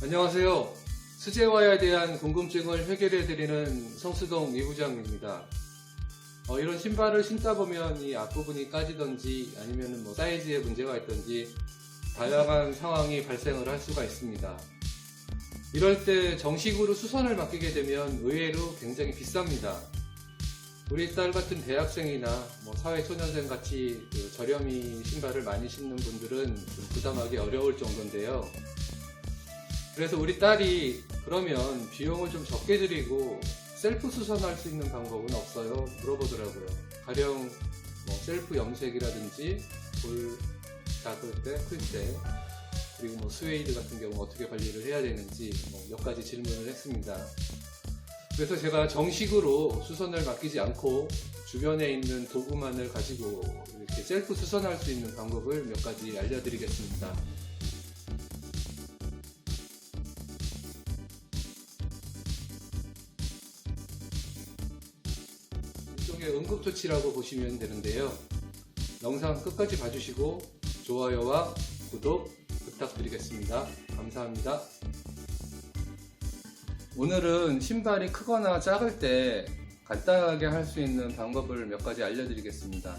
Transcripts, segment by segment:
안녕하세요. 수제화에 대한 궁금증을 해결해드리는 성수동 이부장입니다. 이런 신발을 신다 보면 이 앞부분이 까지던지 아니면 사이즈에 문제가 있던지 다양한 상황이 발생을 할 수가 있습니다. 이럴 때 정식으로 수선을 맡기게 되면 의외로 굉장히 비쌉니다. 우리 딸 같은 대학생이나 사회초년생 같이 저렴이 신발을 많이 신는 분들은 좀 부담하기 어려울 정도인데요. 그래서 우리 딸이 그러면 비용을 좀 적게 들이고 셀프 수선할 수 있는 방법은 없어요? 물어보더라고요. 가령 셀프 염색이라든지 볼 작을 때, 클 때, 그리고 스웨이드 같은 경우 어떻게 관리를 해야 되는지 몇 가지 질문을 했습니다. 그래서 제가 정식으로 수선을 맡기지 않고 주변에 있는 도구만을 가지고 이렇게 셀프 수선할 수 있는 방법을 몇 가지 알려드리겠습니다. 이쪽에 응급조치라고 보시면 되는데요. 영상 끝까지 봐주시고 좋아요와 구독 부탁드리겠습니다. 감사합니다. 오늘은 신발이 크거나 작을 때 간단하게 할 수 있는 방법을 몇 가지 알려드리겠습니다.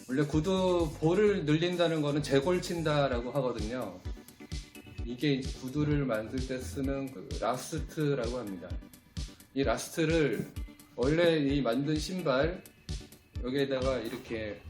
원래 구두 볼을 늘린다는 것은 재골친다 라고 하거든요. 이게 구두를 만들 때 쓰는 라스트라고 합니다. 이 라스트를 원래 이 만든 신발 여기에다가 이렇게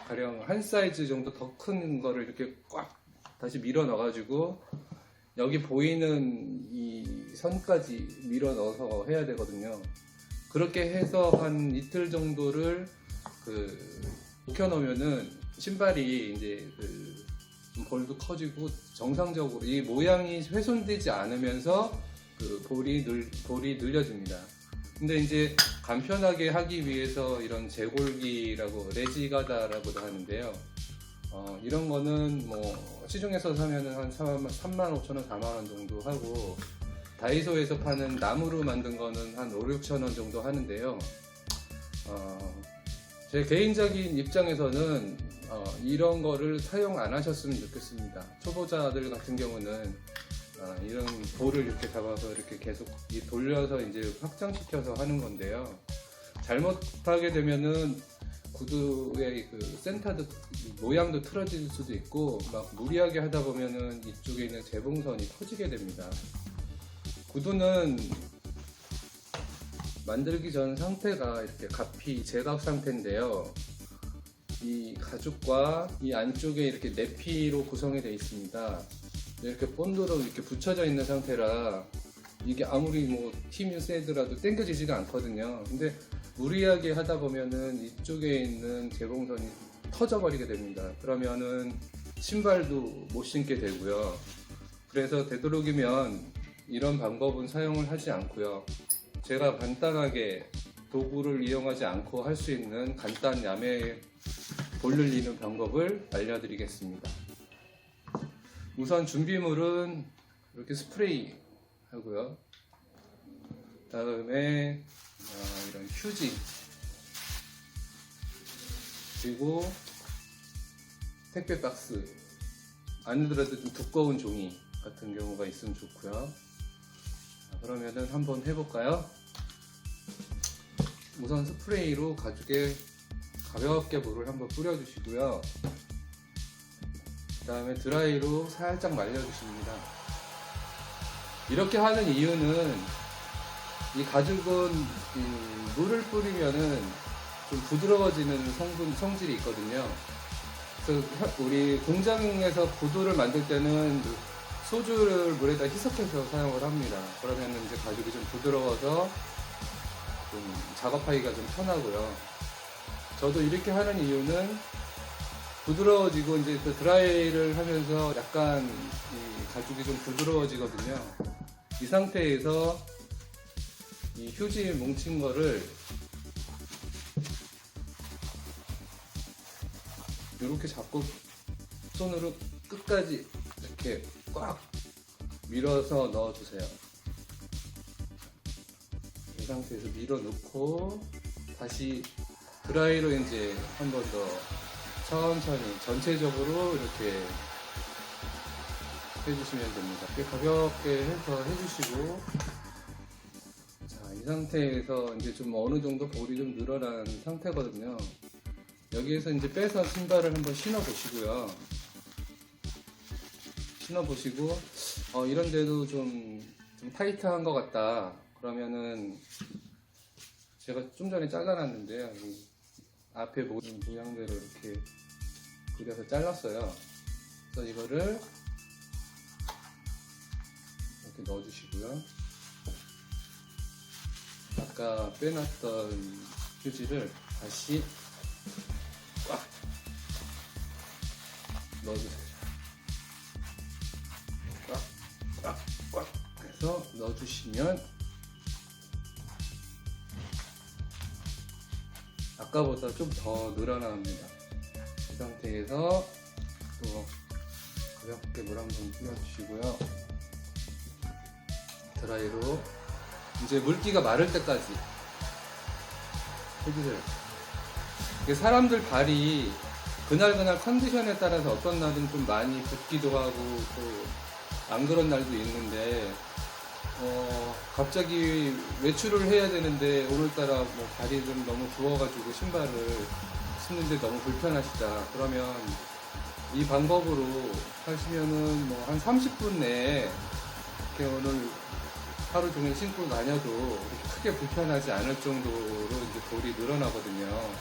가령 한 사이즈 정도 더 큰 거를 이렇게 꽉 다시 밀어 넣어 가지고 여기 보이는 이 선까지 밀어 넣어서 해야 되거든요. 그렇게 해서 한 이틀 정도를 묵혀 놓으면은 신발이 이제 좀 볼도 커지고 정상적으로 이 모양이 훼손되지 않으면서 볼이 늘려집니다. 근데 이제 간편하게 하기 위해서 이런 재골기라고 레지가다라고도 하는데요. 이런 거는 시중에서 사면은 한 35,000원, 4만원 정도 하고 다이소에서 파는 나무로 만든 거는 한 5,000~6,000원 정도 하는데요. 제 개인적인 입장에서는 이런 거를 사용 안 하셨으면 좋겠습니다. 초보자들 같은 경우는 이런 볼을 이렇게 잡아서 이렇게 계속 돌려서 이제 확장시켜서 하는 건데요. 잘못하게 되면은 구두의 센터도 모양도 틀어질 수도 있고 무리하게 하다 보면은 이쪽에 있는 재봉선이 터지게 됩니다. 구두는 만들기 전 상태가 이렇게 가피 제각 상태인데요. 이 가죽과 이 안쪽에 이렇게 내피로 구성이 되어 있습니다. 이렇게 본드로 이렇게 붙여져 있는 상태라 이게 아무리 힘이 세더라도 당겨지지가 않거든요. 근데 무리하게 하다 보면은 이쪽에 있는 재봉선이 터져버리게 됩니다. 그러면은 신발도 못 신게 되고요. 그래서 되도록이면 이런 방법은 사용을 하지 않고요. 제가 간단하게 도구를 이용하지 않고 할 수 있는 간단 야매 볼 늘리는 방법을 알려드리겠습니다. 우선 준비물은 이렇게 스프레이 하고요. 다음에 이런 휴지, 그리고 택배 박스, 아니더라도 좀 두꺼운 종이 같은 경우가 있으면 좋고요. 그러면은 한번 해볼까요? 우선 스프레이로 가죽에 가볍게 물을 한번 뿌려주시고요. 그 다음에 드라이로 살짝 말려주십니다. 이렇게 하는 이유는 이 가죽은 물을 뿌리면은 좀 부드러워지는 성질이 있거든요. 그래서 우리 공장에서 구두를 만들 때는 소주를 물에다 희석해서 사용을 합니다. 그러면 이제 가죽이 좀 부드러워서 좀 작업하기가 좀 편하고요. 저도 이렇게 하는 이유는 부드러워지고 이제 드라이를 하면서 약간 이 가죽이 좀 부드러워지거든요. 이 상태에서 이 휴지 뭉친 거를 이렇게 잡고 손으로 끝까지 이렇게 꽉 밀어서 넣어주세요. 이 상태에서 밀어 넣고 다시 드라이로 이제 한 번 더 천천히 전체적으로 이렇게 해주시면 됩니다. 이렇게 가볍게 해서 해주시고, 자, 이 상태에서 이제 좀 어느 정도 볼이 좀 늘어난 상태거든요. 여기에서 이제 빼서 신발을 한번 신어 보시고요. 신어 보시고, 이런 데도 좀 타이트한 것 같다. 그러면은 제가 좀 전에 잘라놨는데요. 이 앞에 모양대로 이렇게 그려서 잘랐어요. 그래서 이거를 이렇게 넣어주시고요. 아까 빼놨던 휴지를 다시 꽉 넣어주세요. 꽉 해서 넣어주시면 아까보다 좀 더 늘어납니다. 이 상태에서 또 가볍게 물 한번 뿌려주시고요. 드라이로 이제 물기가 마를 때까지 해주세요. 이게 사람들 발이 그날 컨디션에 따라서 어떤 날은 좀 많이 붓기도 하고 또 안 그런 날도 있는데 갑자기 외출을 해야 되는데 오늘따라 뭐 발이 좀 너무 부어가지고 신발을 신는데 너무 불편하시다. 그러면 이 방법으로 하시면은 뭐 한 30분 내에 이렇게 오늘 하루 종일 신고 다녀도 이렇게 크게 불편하지 않을 정도로 이제 볼이 늘어나거든요.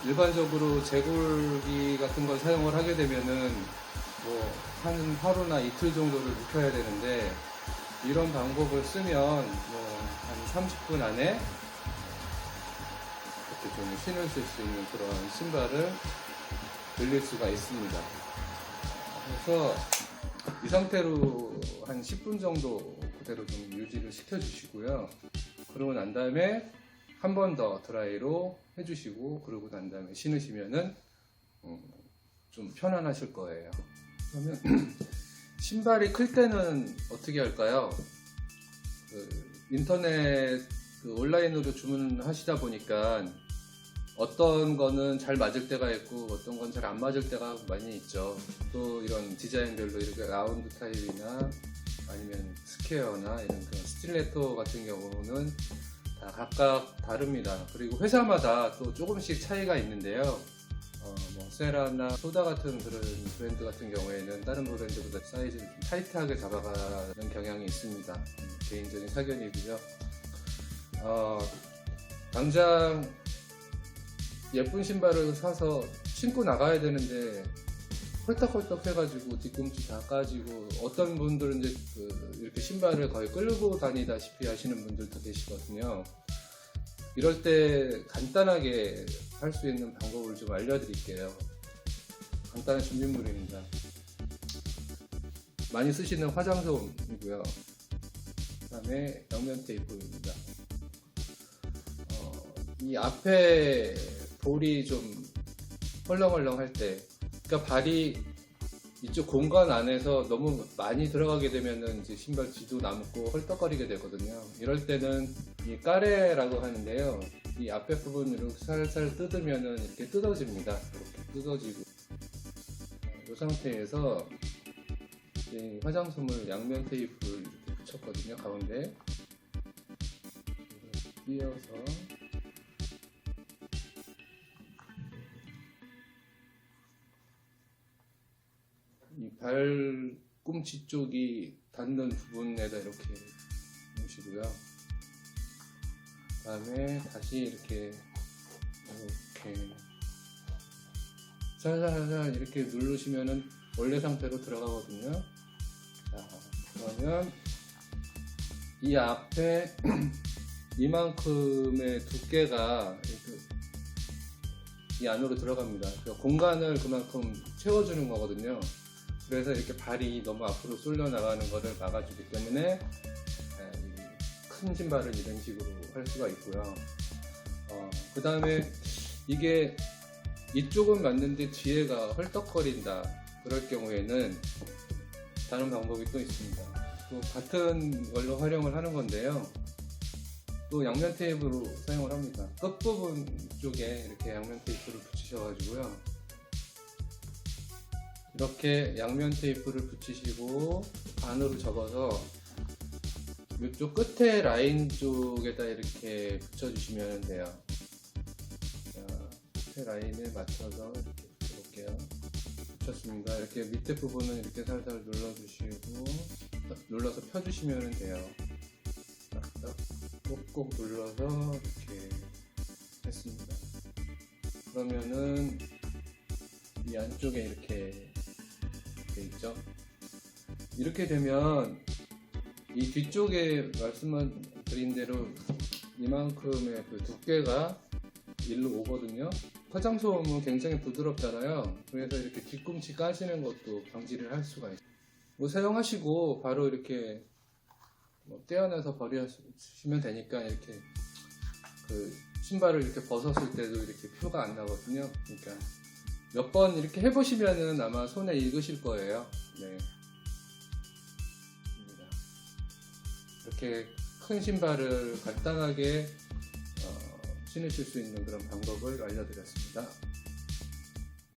일반적으로 제골기 같은 걸 사용을 하게 되면은 뭐 한 하루나 이틀 정도를 묵혀야 되는데 이런 방법을 쓰면 뭐 한 30분 안에 이렇게 좀 신을 쓸 수 있는 그런 신발을 늘릴 수가 있습니다. 그래서 이 상태로 한 10분 정도 그대로 좀 유지를 시켜 주시고요. 그러고 난 다음에 한 번 더 드라이로 해주시고 그러고 난 다음에 신으시면은 좀 편안하실 거예요. 그러면 신발이 클 때는 어떻게 할까요? 인터넷 온라인으로 주문하시다 보니까 어떤 거는 잘 맞을 때가 있고 어떤 건 잘 안 맞을 때가 많이 있죠. 또 이런 디자인별로 이렇게 라운드 타입이나 아니면 스퀘어나 이런 그런 스틸레토 같은 경우는 다 각각 다릅니다. 그리고 회사마다 또 조금씩 차이가 있는데요. 뭐 세라나 소다 같은 그런 브랜드 같은 경우에는 다른 브랜드보다 사이즈를 좀 타이트하게 잡아가는 경향이 있습니다. 개인적인 사견이고요. 당장 예쁜 신발을 사서 신고 나가야 되는데 헐떡헐떡 해가지고 뒤꿈치 다 까지고 어떤 분들은 이제 이렇게 신발을 거의 끌고 다니다시피 하시는 분들도 계시거든요. 이럴 때 간단하게 할 수 있는 방법을 좀 알려드릴게요. 간단한 준비물입니다. 많이 쓰시는 화장솜이고요. 그 다음에 양면 테이프입니다. 이 앞에 볼이 좀 헐렁헐렁 할 때, 그러니까 발이 이쪽 공간 안에서 너무 많이 들어가게 되면은 이제 신발 뒤도 남고 헐떡거리게 되거든요. 이럴 때는 이 까레라고 하는데요. 이 앞에 부분을 이렇게 살살 뜯으면은 이렇게 뜯어집니다. 이렇게 뜯어지고. 이 상태에서 이 화장솜을 양면 테이프를 이렇게 붙였거든요. 가운데. 띄어서. 이 발꿈치 쪽이 닿는 부분에다 이렇게 놓으시고요. 그 다음에 다시 이렇게 살살살 이렇게 누르시면은 원래 상태로 들어가거든요. 자, 그러면 이 앞에 이만큼의 두께가 이렇게 이 안으로 들어갑니다. 그러니까 공간을 그만큼 채워주는 거거든요. 그래서 이렇게 발이 너무 앞으로 쏠려 나가는 것을 막아주기 때문에 큰 신발을 이런 식으로 할 수가 있고요. 그 다음에 이게 이쪽은 맞는데 뒤에가 헐떡거린다. 그럴 경우에는 다른 방법이 또 있습니다. 또 같은 걸로 활용을 하는 건데요. 또 양면 테이프로 사용을 합니다. 끝부분 쪽에 이렇게 양면 테이프를 붙이셔가지고요. 이렇게 양면 테이프를 붙이시고 안으로 접어서 이쪽 끝에 라인 쪽에다 이렇게 붙여주시면 돼요. 자, 끝에 라인에 맞춰서 이렇게 붙여볼게요. 붙였습니다. 이렇게 밑에 부분은 이렇게 살살 눌러주시고 눌러서 펴주시면 돼요. 딱딱 꼭꼭 눌러서 이렇게 했습니다. 그러면은 이 안쪽에 이렇게 돼 있죠. 이렇게 되면 이 뒤쪽에 말씀드린 대로 이만큼의 그 두께가 일로 오거든요. 화장솜은 굉장히 부드럽잖아요. 그래서 이렇게 뒤꿈치 까지는 것도 방지를 할 수가 있어요. 뭐 사용하시고 바로 이렇게 뭐 떼어내서 버리시면 되니까 이렇게 그 신발을 이렇게 벗었을 때도 이렇게 표가 안 나거든요. 그러니까 몇 번 이렇게 해보시면은 아마 손에 익으실 거예요. 네. 이렇게 큰 신발을 간단하게 신으실 수 있는 그런 방법을 알려드렸습니다.